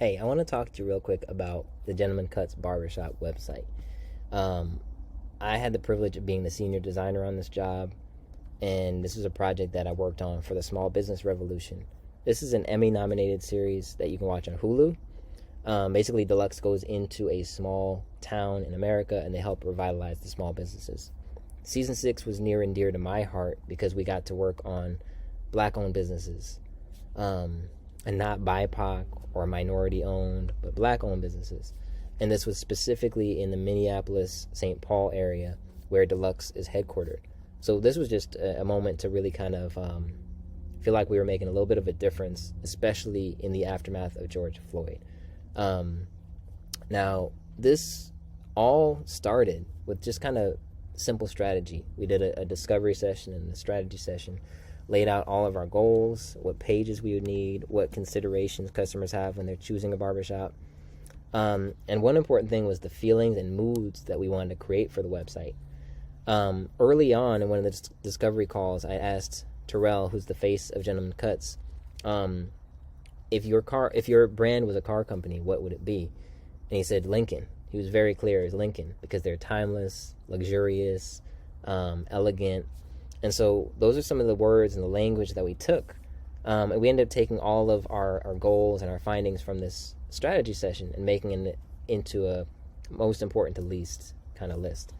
Hey, I want to talk to you real quick about the Gentleman Cuts Barbershop website. Um, I had the privilege of being the senior designer on this job, and this was a project that I worked on for the Small Business Revolution. This is an Emmy-nominated series that you can watch on Hulu. Basically, Deluxe goes into a small town in America, and they help revitalize the small businesses. Season 6 was near and dear to my heart because we got to work on black-owned businesses. And not BIPOC or minority-owned, but black-owned businesses. And this was specifically in the Minneapolis, St. Paul area where Deluxe is headquartered. So this was just a moment to really kind of feel like we were making a little bit of a difference, especially in the aftermath of George Floyd. Now, this all started with just kind of simple strategy. We did a discovery session and a strategy session, laid out all of our goals, what pages we would need, what considerations customers have when they're choosing a barbershop. And one important thing was the feelings and moods that we wanted to create for the website. Early on in one of the discovery calls, I asked Terrell, who's the face of Gentleman Cuts, if your brand was a car company, what would it be? And he said Lincoln. He was very clear as Lincoln because they're timeless, luxurious, elegant. And so those are some of the words and the language that we took. And we ended up taking all of our goals and our findings from this strategy session and making it into a most important to least kind of list.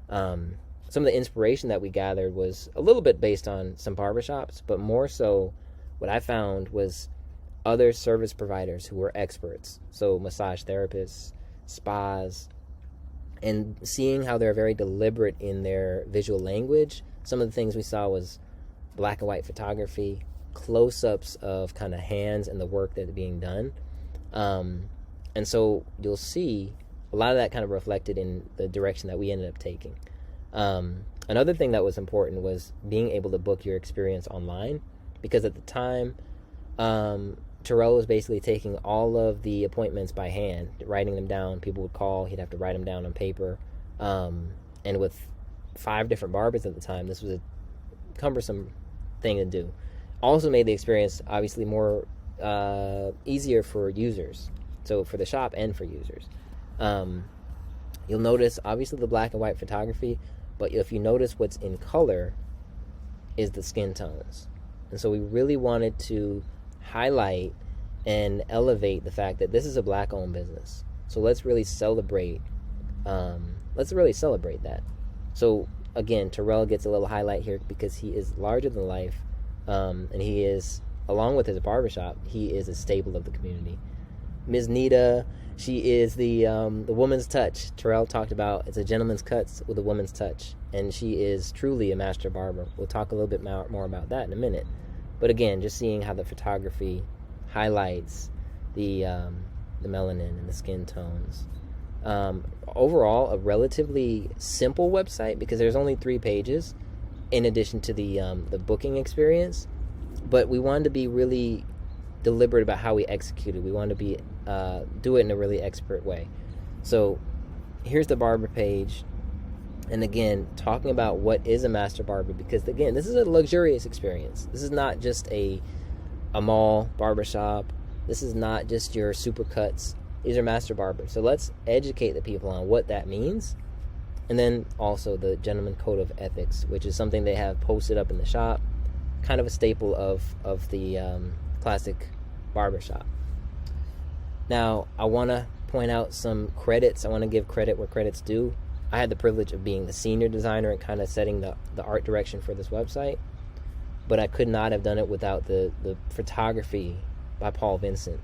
Some of the inspiration that we gathered was a little bit based on some barbershops, but more so what I found was other service providers who were experts. So massage therapists, spas, and seeing how they're very deliberate in their visual language. Some of the things we saw was black and white photography, close-ups of kind of hands and the work that's being done. And so you'll see a lot of that kind of reflected in the direction that we ended up taking. Another thing that was important was being able to book your experience online, because at the time, Terrell was basically taking all of the appointments by hand, writing them down. People would call, he'd have to write them down on paper. And with 5 different barbers at the time, this was a cumbersome thing to do. Also made the experience obviously more easier for users, so for the shop and for users. You'll notice obviously the black and white photography, but if you notice what's in color is the skin tones. And so we really wanted to highlight and elevate the fact that this is a black owned business. So let's really celebrate that. So again, Terrell gets a little highlight here because he is larger than life, and he is, along with his barbershop, he is a staple of the community. Ms. Nita, she is the woman's touch. Terrell talked about it's a gentleman's cuts with a woman's touch, and she is truly a master barber. We'll talk a little bit more about that in a minute. But again, just seeing how the photography highlights the melanin and the skin tones. Overall, a relatively simple website because there's only 3 pages in addition to the booking experience, but we wanted to be really deliberate about how we executed. We wanted to be do it in a really expert way. So here's the barber page, and again, talking about what is a master barber, because again, this is a luxurious experience. This is not just a mall barbershop. This is not just your supercuts. These are master barbers. So let's educate the people on what that means. And then also the Gentleman Code of Ethics, which is something they have posted up in the shop. Kind of a staple of the classic barbershop. Now, I want to point out some credits. I want to give credit where credit's due. I had the privilege of being the senior designer and kind of setting the art direction for this website. But I could not have done it without the photography by Paul Vincent.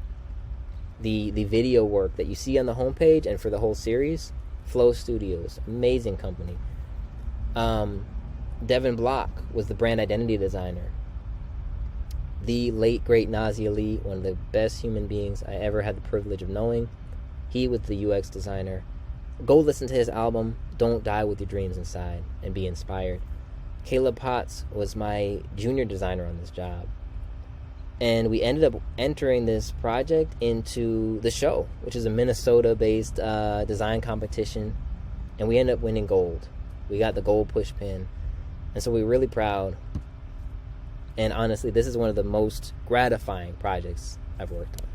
The video work that you see on the homepage and for the whole series, Flow Studios, amazing company. Devin Block was the brand identity designer. The late, great Nazi Ali, one of the best human beings I ever had the privilege of knowing. He was the UX designer. Go listen to his album, Don't Die With Your Dreams Inside, and be inspired. Caleb Potts was my junior designer on this job. And we ended up entering this project into the show, which is a Minnesota-based design competition. And we ended up winning gold. We got the gold push pin. And so we're really proud. And honestly, this is one of the most gratifying projects I've worked on.